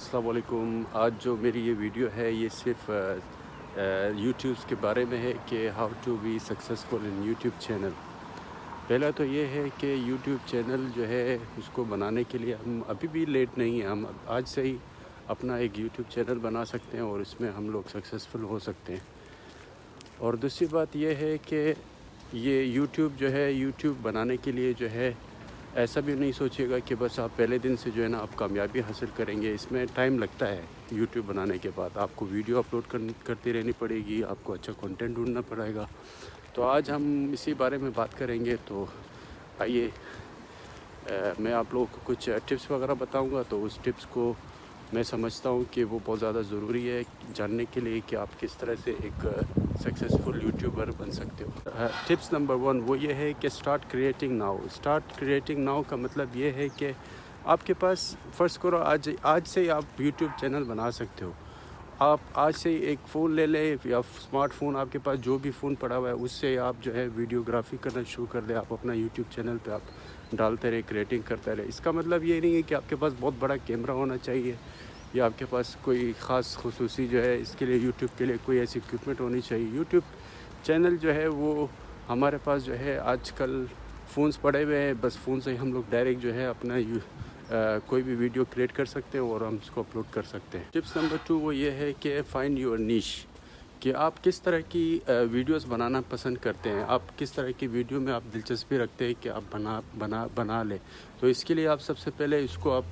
अस्सलाम वालेकुम। आज जो मेरी ये वीडियो है ये सिर्फ यूट्यूब के बारे में है कि how to be successful in YouTube channel. पहला तो ये है कि यूट्यूब चैनल जो है उसको बनाने के लिए हम अभी भी लेट नहीं है, हम आज से ही अपना एक यूट्यूब चैनल बना सकते हैं और इसमें हम लोग सक्सेसफुल हो सकते हैं। और दूसरी बात ये है कि ये यूट्यूब जो है यूट्यूब बनाने के लिए जो है ऐसा भी नहीं सोचिएगा कि बस आप पहले दिन से जो है ना आप कामयाबी हासिल करेंगे। इसमें टाइम लगता है। यूट्यूब बनाने के बाद आपको वीडियो अपलोड करती रहनी पड़ेगी, आपको अच्छा कंटेंट ढूंढना पड़ेगा। तो आज हम इसी बारे में बात करेंगे। तो आइए मैं आप लोगों को कुछ टिप्स वगैरह बताऊंगा। तो उस टिप्स को मैं समझता हूँ कि वो बहुत ज़्यादा ज़रूरी है जानने के लिए कि आप किस तरह से एक सक्सेसफुल यूट्यूबर बन सकते हो। टिप्स नंबर 1 वो ये है कि start creating now. Start creating now का मतलब ये है कि आपके पास फ़र्ज़ करो आज से ही आप यूट्यूब चैनल बना सकते हो। आप आज से ही एक फ़ोन ले लें या स्मार्टफोन, आपके पास जो भी फ़ोन पड़ा हुआ है उससे आप जो है वीडियोग्राफी करना शुरू कर दें। आप अपना यूट्यूब चैनल पे आप डालते रहे, क्रिएटिंग करते रहे। इसका मतलब ये नहीं है कि आपके पास बहुत बड़ा कैमरा होना चाहिए या आपके पास कोई ख़ास खुसूसी जो है इसके लिए यूट्यूब के लिए कोई ऐसी इक्विपमेंट होनी चाहिए। यूट्यूब चैनल जो है वो हमारे पास जो है आजकल फ़ोन्स पड़े हुए हैं, बस फ़ोन से ही हम लोग डायरेक्ट जो है अपना कोई भी वीडियो क्रिएट कर सकते हैं और हम उसको अपलोड कर सकते हैं। टिप्स नंबर 2 वो ये है कि फाइंड योर नीश, कि आप किस तरह की वीडियोस बनाना पसंद करते हैं, आप किस तरह की वीडियो में आप दिलचस्पी रखते हैं कि आप बना लें। तो इसके लिए आप सबसे पहले इसको आप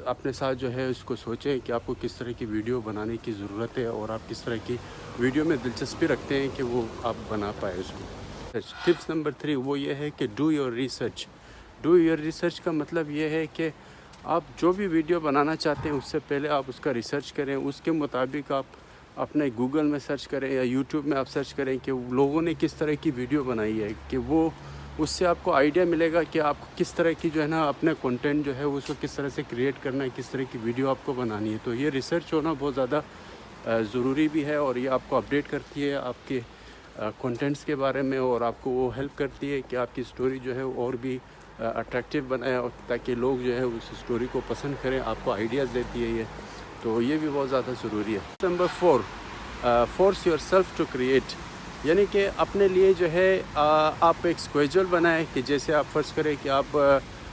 अपने साथ जो है उसको सोचें कि आपको किस तरह की वीडियो बनाने की ज़रूरत है और आप किस तरह की वीडियो में दिलचस्पी रखते हैं कि वो आप बना पाए उसको। टिप्स नंबर 3 वो ये है कि do your research. Do your research का मतलब ये है कि आप जो भी वीडियो बनाना चाहते हैं उससे पहले आप उसका रिसर्च करें, उसके मुताबिक आप अपने गूगल में सर्च करें या यूट्यूब में आप सर्च करें कि लोगों ने किस तरह की वीडियो बनाई है, कि वो उससे आपको आइडिया मिलेगा कि आपको किस तरह की जो है ना अपने कंटेंट जो है उसको किस तरह से क्रिएट करना है, किस तरह की वीडियो आपको बनानी है। तो ये रिसर्च होना बहुत ज़्यादा ज़रूरी भी है और ये आपको अपडेट करती है आपके कंटेंट्स के बारे में और आपको वो हेल्प करती है कि आपकी स्टोरी जो है और भी अट्रैक्टिव बनाए और ताकि लोग जो है उस स्टोरी को पसंद करें। आपको आइडियाज़ देती है ये, तो ये भी बहुत ज़्यादा ज़रूरी है। Number 4 force yourself to create, यानी कि अपने लिए जो है आप एक स्केड्यूल बनाएं कि जैसे आप फ़र्ज़ करें कि आप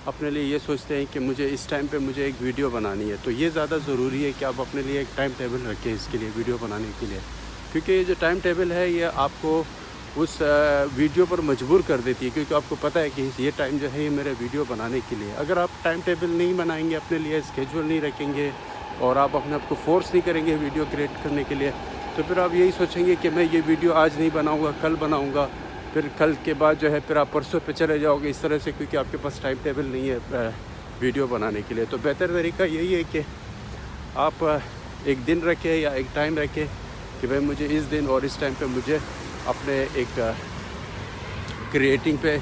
अपने लिए ये सोचते हैं कि मुझे इस टाइम पे मुझे एक वीडियो बनानी है, तो ये ज़्यादा ज़रूरी है कि आप अपने लिए एक टाइम टेबल रखें इसके लिए, वीडियो बनाने के लिए। क्योंकि ये जो टाइम टेबल है ये आपको उस वीडियो पर मजबूर कर देती है, क्योंकि आपको पता है कि ये टाइम जो है ये मेरे वीडियो बनाने के लिए। अगर आप टाइम टेबल नहीं बनाएंगे अपने लिए, स्केड्यूल नहीं रखेंगे और आप अपने आप को फोर्स नहीं करेंगे वीडियो क्रिएट करने के लिए, तो फिर आप यही सोचेंगे कि मैं ये वीडियो आज नहीं बनाऊंगा, कल बनाऊंगा, फिर कल के बाद जो है फिर आप परसों पे चले जाओगे इस तरह से, क्योंकि आपके पास टाइम टेबल नहीं है वीडियो बनाने के लिए। तो बेहतर तरीका यही है कि आप एक दिन रखें या एक टाइम रखें कि भाई मुझे इस दिन और इस टाइम पे मुझे अपने एक क्रिएटिंग पे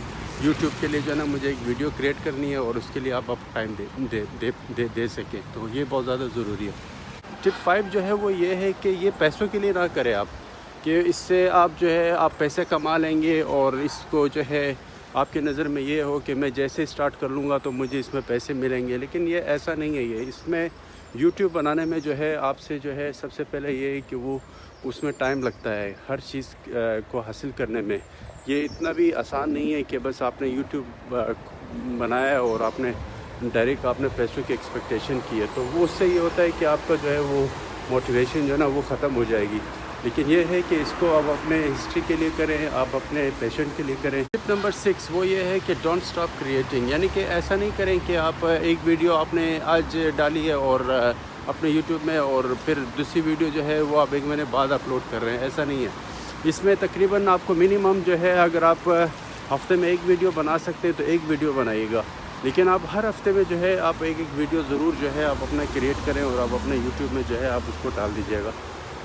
यूट्यूब के लिए जो है ना मुझे एक वीडियो क्रिएट करनी है और उसके लिए आप टाइम दे सकें। तो ये बहुत ज़्यादा ज़रूरी है। टिप 5 जो है वो ये है कि ये पैसों के लिए ना करें आप, कि इससे आप जो है आप पैसे कमा लेंगे और इसको जो है आपके नज़र में ये हो कि मैं जैसे स्टार्ट कर लूँगा तो मुझे इसमें पैसे मिलेंगे, लेकिन ये ऐसा नहीं है। ये इसमें यूट्यूब बनाने में जो है आपसे जो है सबसे पहले ये है कि वो उसमें टाइम लगता है हर चीज़ को हासिल करने में। ये इतना भी आसान नहीं है कि बस आपने यूट्यूब बनाया और आपने डायरेक्ट आपने पैसों की एक्सपेक्टेशन की है, तो वो उससे ये होता है कि आपका जो है वो मोटिवेशन जो है ना वो ख़त्म हो जाएगी। लेकिन ये है कि इसको आप अपने हिस्ट्री के लिए करें, आप अपने पैशन के लिए करें। टिप नंबर 6 वो ये है कि डोंट स्टॉप क्रिएटिंग, यानी कि ऐसा नहीं करें कि आप एक वीडियो आपने आज डाली है और अपने यूट्यूब में और फिर दूसरी वीडियो जो है वो आप 1 महीने बाद अपलोड कर रहे हैं, ऐसा नहीं है। इसमें तकरीबन आपको मिनिमम जो है अगर आप हफ्ते में एक वीडियो बना सकते हैं तो एक वीडियो बनाइएगा, लेकिन आप हर हफ्ते में जो है आप एक वीडियो ज़रूर जो है आप अपना क्रिएट करें और आप अपने यूट्यूब में जो है आप उसको डाल दीजिएगा।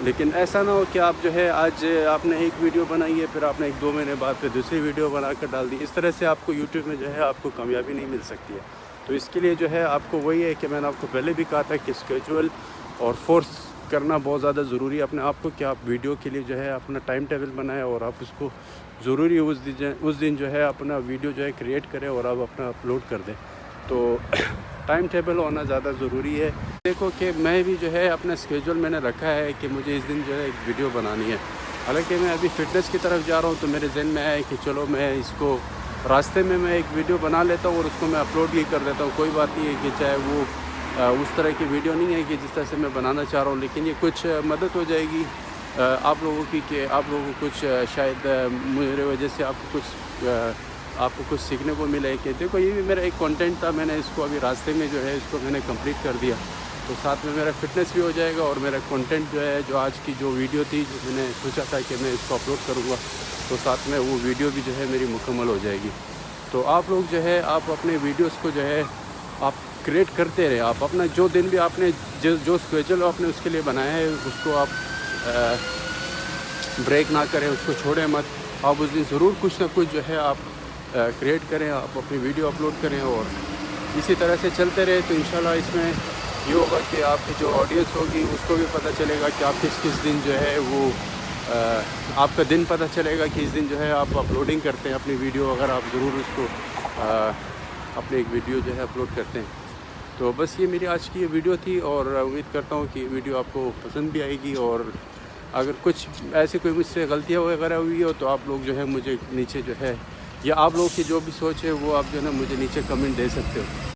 लेकिन ऐसा ना हो कि आप जो है आज आपने एक वीडियो बनाई है फिर आपने 1-2 महीने बाद फिर दूसरी वीडियो बना कर डाल दी। इस तरह से आपको यूट्यूब में जो है आपको कामयाबी नहीं मिल सकती है। तो इसके लिए जो है आपको वही है कि मैंने आपको पहले भी कहा था कि स्केड्यूल और फोर्स करना बहुत ज़्यादा ज़रूरी है अपने आप को, कि आप वीडियो के लिए जो है अपना टाइम टेबल बनाएं और आप उसको ज़रूरी उस दिन जो है अपना वीडियो जो है क्रिएट करें और आप अपना अपलोड कर दें। तो ٹائم ٹیبل ہونا زیادہ ضروری ہے. دیکھو کہ میں بھی جو ہے اپنا اسکیجول میں نے رکھا ہے کہ مجھے اس دن جو ہے ایک ویڈیو بنانی ہے. حالانکہ میں ابھی فٹنس کی طرف جا رہا ہوں تو میرے ذہن میں ہے کہ چلو میں اس کو راستے میں ایک ویڈیو بنا لیتا ہوں اور اس کو میں اپلوڈ بھی کر دیتا ہوں. کوئی بات نہیں ہے کہ چاہے وہ اس طرح کی ویڈیو نہیں ہے کہ جس طرح سے میں بنانا چاہ رہا ہوں, لیکن یہ کچھ مدد ہو جائے گی آپ لوگوں کی کہ آپ لوگوں کو کچھ شاید میرے وجہ سے آپ کو کچھ سیکھنے کو ملے کہ دیکھو یہ بھی میرا ایک کنٹینٹ تھا, میں نے اس کو ابھی راستے میں جو ہے اس کو میں نے کمپلیٹ کر دیا. تو ساتھ میں میرا فٹنس بھی ہو جائے گا اور میرا کنٹینٹ جو ہے جو آج کی جو ویڈیو تھی جو میں نے سوچا تھا کہ میں اس کو اپلوڈ کروں گا تو ساتھ میں وہ ویڈیو بھی جو ہے میری مکمل ہو جائے گی. تو آپ لوگ جو ہے آپ اپنے ویڈیوز کو جو ہے آپ کریٹ کرتے رہے. آپ اپنا جو دن بھی آپ نے جو اسکیجول آپ نے اس کے لیے بنایا ہے اس کو آپ بریک نہ کریں, اس کو چھوڑیں مت. آپ اس دن ضرور کچھ نہ کچھ جو ہے آپ کریٹ کریں, آپ اپنی ویڈیو اپلوڈ کریں اور اسی طرح سے چلتے رہے. تو انشاءاللہ اس میں یہ ہوگا کہ آپ کی جو آڈینس ہوگی اس کو بھی پتہ چلے گا کہ آپ کس دن جو ہے وہ آپ کا دن پتہ چلے گا کہ اس دن جو ہے آپ اپلوڈنگ کرتے ہیں اپنی ویڈیو, اگر آپ ضرور اس کو اپنی ایک ویڈیو جو ہے اپلوڈ کرتے ہیں. تو بس یہ میری آج کی یہ ویڈیو تھی اور امید کرتا ہوں کہ یہ ویڈیو آپ کو پسند بھی آئے گی. اور اگر کچھ ایسی کوئی مجھ سے غلطیاں وغیرہ ہوئی ہو تو آپ لوگ جو ہے مجھے نیچے جو ہے یا آپ لوگوں کی جو بھی سوچ ہے وہ آپ جو ہے نا مجھے نیچے کمنٹ دے سکتے ہو.